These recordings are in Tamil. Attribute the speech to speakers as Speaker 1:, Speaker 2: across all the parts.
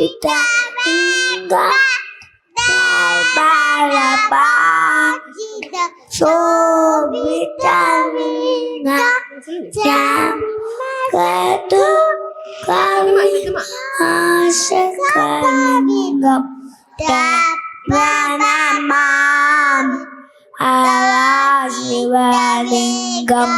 Speaker 1: Cittadinga Balabajida Sobitaminga Jamagatu Kali Asakalingam Tapranamam Alasivalingam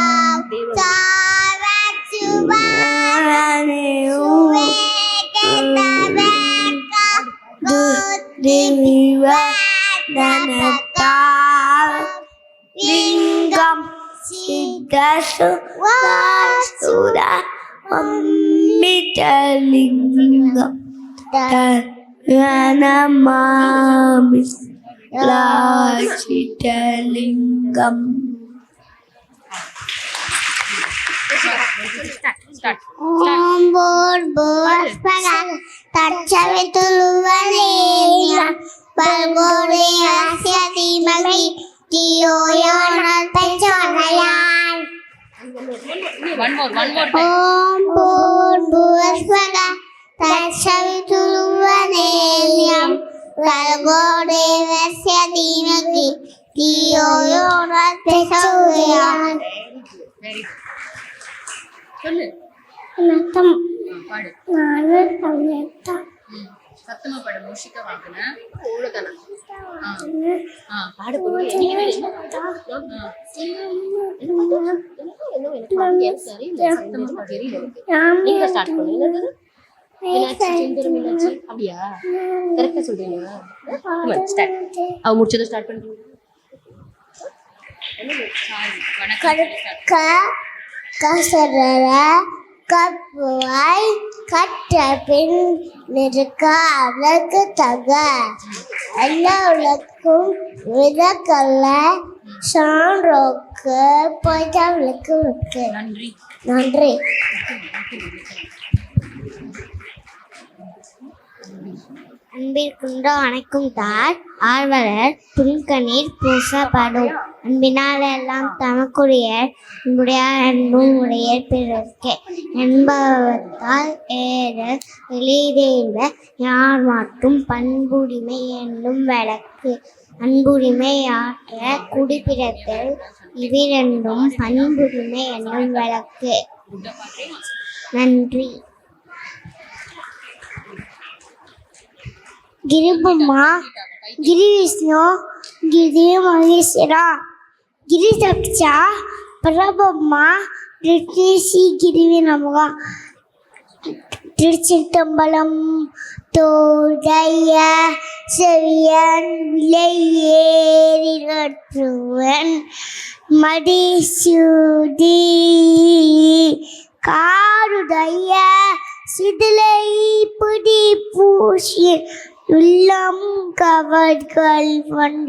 Speaker 1: Lingam Siddhasu Vasudha Ammitalingam Taranamami Lasitalingam. Om Bhurbhuvasvaha Tatsavituluvarenyam Bhargore Asya Dhimagi Dhiyo Yo Nah Prachodayat. Om Bhurbhuvasvaha Tatsavituluvarenyam Bhargore Asya Dhimagi Dhiyo Yo Nah Prachodayat.
Speaker 2: வணக்கம்.
Speaker 1: பாடு.
Speaker 2: நான் கவிதா.
Speaker 1: சத்தமா பாடு. மூஷிகா வாங்குன. ஓடுதனா. பாடு
Speaker 2: போடு.
Speaker 1: நீங்க ஸ்டார்ட் பண்ணுங்க. மீனாட்சி மீனாட்சி அப்படியா? கரெக்டா சொல்றீங்க. ஸ்டார்ட். அவ முடிச்சது ஸ்டார்ட் பண்ணுங்க.
Speaker 2: கசரர கப்புவாய் கற்ற பின் நிற்க அழகு தக எல்லா உலகும் விதக்கல்ல சான்றோக்கு போய்தவளுக்கு விற்கு. நன்றி. அன்பிற்குண்ட அணைக்கும் தார் ஆழ்வலர் புன்கணீர் பூசப்படும் அன்பினால் எல்லாம் தமக்குரிய அன்புடையார் அன்பும் உடையர் பிறர்க்கே என்பவத்தால் ஏற எளிதேர்வ யார் மாட்டும் பண்புரிமை என்னும் வழக்கு அன்புரிமை ஆற்ற குடிப்பிறத்தல் இவ்விரண்டும் பண்புரிமை என்னும் வழக்கு. நன்றி. गिरिब्रह्मा गिरिविष्णु गिरिमहेश्वरा गिरिरक्षा परब्रह्मा ऋषि गिरिवे नमः. திருச்சிற்றம்பலம். தோடைய செவியன் விலையேறிவன் மதிசூடி காருடைய சிதிலை புடி பூசி உள்ளம் கவர்கள்வன்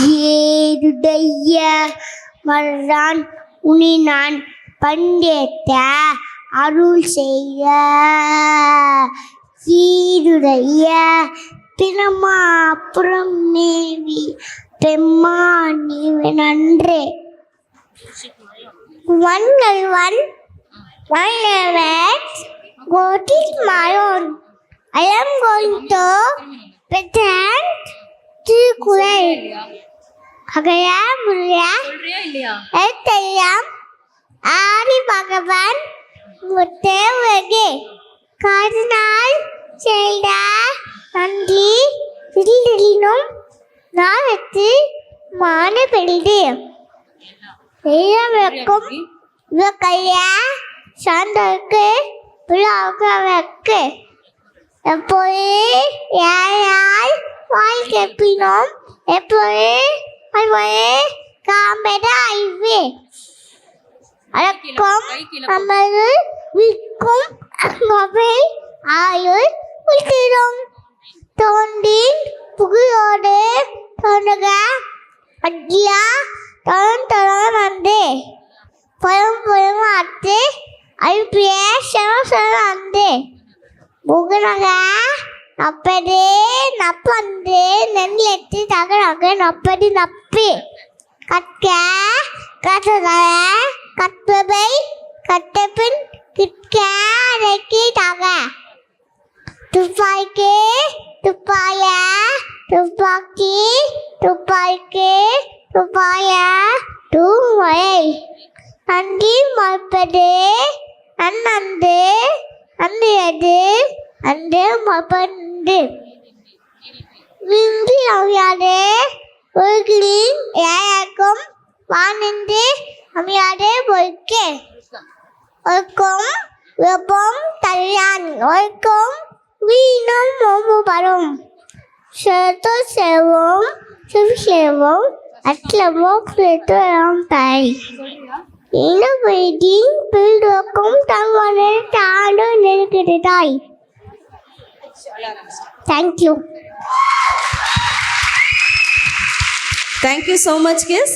Speaker 2: ஏருடைய மறான் உனினான் பண்டேத்த அருள் செய்த ஈருடைய பிரமாபுரம் நேவி பெம்மா நீவ நன்றே. One God is my own. I am going to pretend to create. Agaya Mulia, Etayam, Ari Bhagavan, Mutevage, Cardinal, Chelda, Nandi, Little Navati, Mana Peldi. Welcome, Vakaya, Sandake. புலாவுக்கு எப்போது யாரால் வாய் கேட்பினோம் எப்போது அதுவே காம்பெட ஐவே அடக்கம் நமது விற்கும் மொபைல் ஆயுள் உள்திரும் தோண்டின் புகையோடு தோணுக அக்கியா தோன் வந்து புறம் ஆட்டு ஐபிய சனசனந்தே முகனக நப்பது நப்பந்து நெல்லெட்டு தகனக நப்பது நப்பி கற்க கற்றத கற்பவை கட்டபின் கிட்க அரைக்கி தக துப்பாக்கி மற்பது அண்ணந்து அந்தையது அன்று மற்பந்து விந்தி அமையாதே ஒழுகிலின் ஏழக்கும் வானின்று அமையாதே பொய்க்கே ஒழுக்கம் வெப்பம் தனியான் ஒழுக்கம் வீணும் மோமு பரும் சேர்த்து சேவும் சிவசேவும் அச்சலமும் பெற்றோம் தாய் இனவெளியின் பிள்ளைக்கும் தங்களை தாண்டு நிற்கிறது தாய். Thank you.
Speaker 3: Thank you so much, kids.